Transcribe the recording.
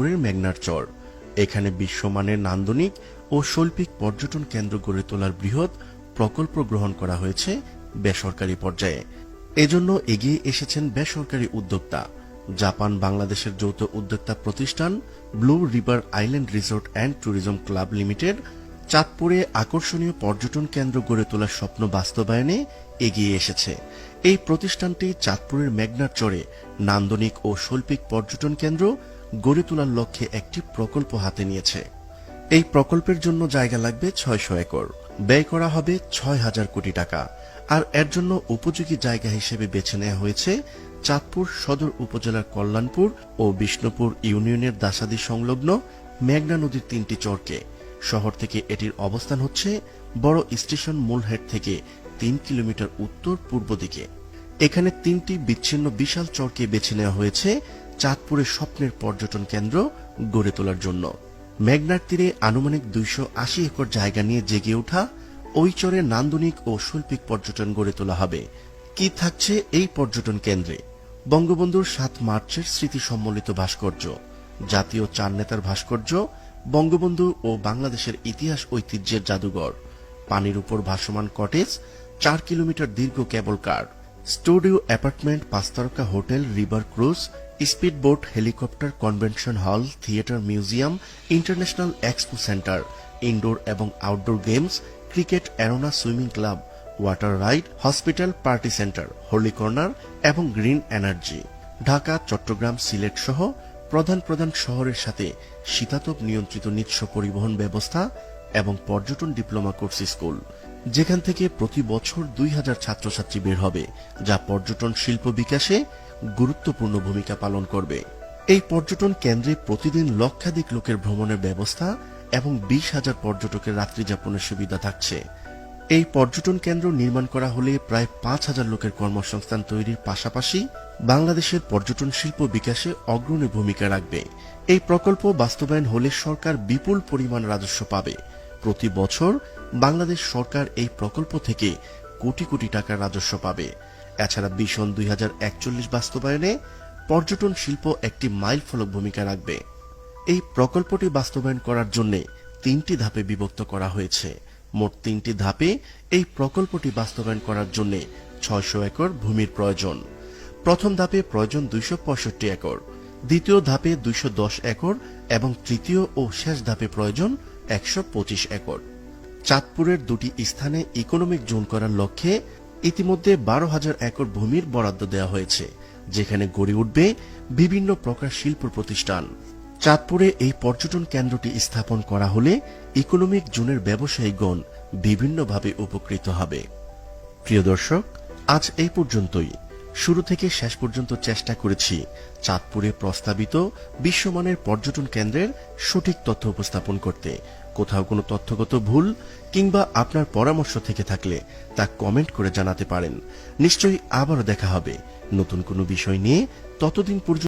চাঁদপুরের মেঘনার চর। এখানে বিশ্বমানের নান্দনিক ও শৈল্পিক পর্যটন কেন্দ্র গড়ে তোলার বৃহৎ প্রকল্প গ্রহণ করা হয়েছে বেসরকারি পর্যায়ে। এজন্য এগিয়ে এসেছেন বেসরকারি উদ্যোক্তা। জাপান বাংলাদেশের যৌথ উদ্যোক্তা প্রতিষ্ঠান blue river island resort and tourism club limited চাঁদপুরে আকর্ষণীয় পর্যটন কেন্দ্র গড়ে তোলার স্বপ্ন বাস্তবায়নে এগিয়ে এসেছে। এই প্রতিষ্ঠানটি চাঁদপুরের মেঘনার চরে নান্দনিক ও শৈল্পিক পর্যটন কেন্দ্র গড়ে তোলার লক্ষ্যে একটি প্রকল্প হাতে নিয়েছে। এই প্রকল্পের জন্য জায়গা লাগবে ৬০০ একর, ব্যয় করা হবে ৬,০০০ কোটি টাকা। আর এর জন্য উপযোগী জায়গা হিসেবে বেছে নেওয়া হয়েছে চাঁদপুর সদর উপজেলার কল্যাণপুর ও বিষ্ণুপুর ইউনিয়নের দাসাদি সংলগ্ন মেঘনা নদীর ৩টি চরকে। শহর থেকে এটির অবস্থান হচ্ছে বড় স্টেশন মূলহেড থেকে ৩ কিলোমিটার উত্তর পূর্ব দিকে। এখানে ৩টি বিচ্ছিন্ন বিশাল চরকে বেছে নেওয়া হয়েছে চাঁদপুরের স্বপ্নের পর্যটন কেন্দ্র গড়ে তোলার জন্য। মেঘনার তীরে আনুমানিক ২৮০ একর জায়গা নিয়ে জেগে ওঠা ওই চরে নান্দনিক ও শৈল্পিক পর্যটন গড়ে তোলা হবে। কি থাকছে এই পর্যটন কেন্দ্রে? বঙ্গবন্ধুর ৭ মার্চের স্মৃতি সম্বলিত ভাস্কর্য, জাতীয় ৪ নেতার ভাস্কর্য, বঙ্গবন্ধু ও বাংলাদেশের ইতিহাস ঐতিহ্যের জাদুঘর, পানির উপর ভাসমান কটেজ, ৪ কিলোমিটার দীর্ঘ কেবল কার, স্টুডিও অ্যাপার্টমেন্ট, ৫ তারকা hotel, river cruise, speedboat, helicopter, convention hall, theatre, museum, international expo centre, indoor এবং outdoor games, cricket arena, swimming club, water ride, hospital, party centre, holy corner এবং গ্রিন এনার্জি। ঢাকা, চট্টগ্রাম, সিলেট সহ প্রধান প্রধান শহরের সাথে শীতাতপ নিয়ন্ত্রিত নিঃস্ব পরিবহন ব্যবস্থা এবং পর্যটন ডিপ্লোমা কোর্স স্কুল, যেখান থেকে প্রতি বছর ২,০০০ ছাত্রছাত্রী বের হবে, যা পর্যটন শিল্প বিকাশে গুরুত্বপূর্ণ ভূমিকা পালন করবে। এই পর্যটন কেন্দ্রে প্রতিদিন লক্ষাধিক লোকের ভ্রমণের ব্যবস্থা এবং ২০,০০০ পর্যটকের রাত্রি যাপনের সুবিধা থাকছে। এই পর্যটন কেন্দ্র নির্মাণ করা হলে প্রায় ৫,০০০ লোকের কর্মসংস্থান তৈরির পাশাপাশি বাংলাদেশের পর্যটন শিল্প বিকাশে অগ্রণী ভূমিকা রাখবে। এই প্রকল্প বাস্তবায়ন হলে সরকার বিপুল পরিমাণ রাজস্ব পাবে। প্রতি বছর বাংলাদেশ সরকার এই প্রকল্প থেকে কোটি কোটি টাকার রাজস্ব পাবে। এছাড়া ভিশন ২০৪১ বাস্তবায়নে পর্যটন শিল্প একটি মাইল ফলক ভূমিকা রাখবে। এই প্রকল্পটি বাস্তবায়ন করার জন্য ৩টি ধাপে বিভক্ত করা হয়েছে। মোট ৩টি ধাপে এই প্রকল্পটি বাস্তবায়ন করার জন্য ৬০০ একর ভূমির প্রয়োজন। প্রথম ধাপে প্রয়োজন ২৬৫ একর, দ্বিতীয় ধাপে ২১০ একর এবং তৃতীয় ও শেষ ধাপে প্রয়োজন ১২৫ একর। চাঁদপুরের ২টি স্থানে ইকোনমিক জোন করার লক্ষ্যে ইতিমধ্যে ১২,০০০ একর ভূমির বরাদ্দ দেওয়া হয়েছে, যেখানে গড়ে উঠবে বিভিন্ন প্রকার শিল্প প্রতিষ্ঠান। চাঁদপুরে এই পর্যটন কেন্দ্রটি স্থাপন করা হলে ইকোনমিক জোনের ব্যবসায়ীগণ বিভিন্নভাবে উপকৃত হবে। প্রিয় দর্শক, আজ এই পর্যন্তই। শুরু থেকে শেষ পর্যন্ত চেষ্টা করেছি চাঁদপুরে প্রস্তাবিত বিশ্বমানের পর্যটন কেন্দ্রের সঠিক তথ্য উপস্থাপন করতে। কোথাও কোনো তথ্যগত ভুল কিংবা আপনার পরামর্শ থেকে থাকলে তা কমেন্ট করে জানাতে পারেন। নিশ্চয়ই আবারও দেখা হবে নতুন কোনো বিষয় নিয়ে। ততদিন পর্যন্ত